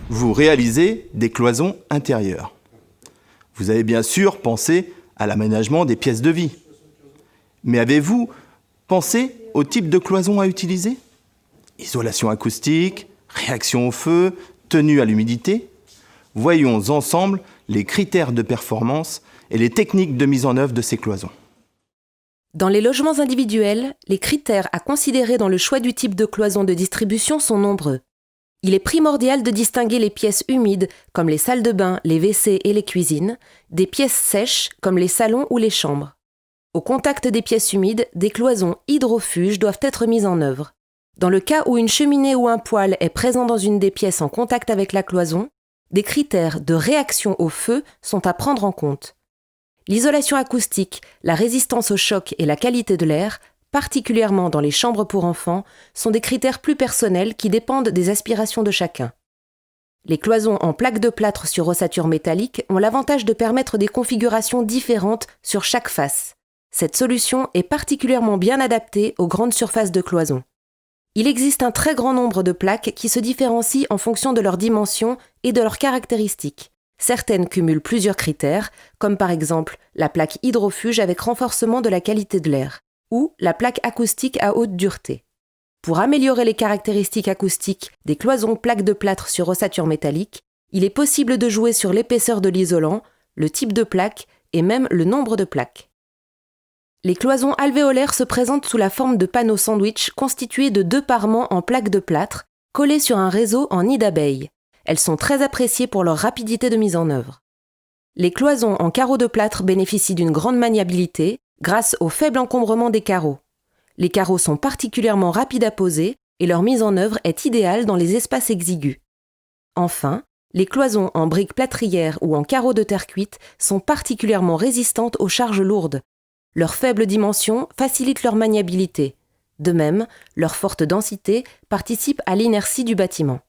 vous réalisez des cloisons intérieures. Vous avez bien sûr pensé à l'aménagement des pièces de vie. Mais avez-vous pensé au type de cloison à utiliser ? Isolation acoustique, réaction au feu, tenue à l'humidité ? Voyons ensemble les critères de performance et les techniques de mise en œuvre de ces cloisons. Dans les logements individuels, les critères à considérer dans le choix du type de cloison de distribution sont nombreux. Il est primordial de distinguer les pièces humides, comme les salles de bain, les WC et les cuisines, des pièces sèches, comme les salons ou les chambres. Au contact des pièces humides, des cloisons hydrofuges doivent être mises en œuvre. Dans le cas où une cheminée ou un poêle est présent dans une des pièces en contact avec la cloison, des critères de réaction au feu sont à prendre en compte. L'isolation acoustique, la résistance au choc et la qualité de l'air, particulièrement dans les chambres pour enfants, sont des critères plus personnels qui dépendent des aspirations de chacun. Les cloisons en plaques de plâtre sur ossature métallique ont l'avantage de permettre des configurations différentes sur chaque face. Cette solution est particulièrement bien adaptée aux grandes surfaces de cloison. Il existe un très grand nombre de plaques qui se différencient en fonction de leurs dimensions et de leurs caractéristiques. Certaines cumulent plusieurs critères, comme par exemple la plaque hydrofuge avec renforcement de la qualité de l'air, ou la plaque acoustique à haute dureté. Pour améliorer les caractéristiques acoustiques des cloisons plaques de plâtre sur ossature métallique, il est possible de jouer sur l'épaisseur de l'isolant, le type de plaque et même le nombre de plaques. Les cloisons alvéolaires se présentent sous la forme de panneaux sandwich constitués de 2 parements en plaques de plâtre collés sur un réseau en nid d'abeille. Elles sont très appréciées pour leur rapidité de mise en œuvre. Les cloisons en carreaux de plâtre bénéficient d'une grande maniabilité grâce au faible encombrement des carreaux. Les carreaux sont particulièrement rapides à poser et leur mise en œuvre est idéale dans les espaces exigus. Enfin, les cloisons en briques plâtrières ou en carreaux de terre cuite sont particulièrement résistantes aux charges lourdes. Leur faible dimension facilite leur maniabilité. De même, leur forte densité participe à l'inertie du bâtiment.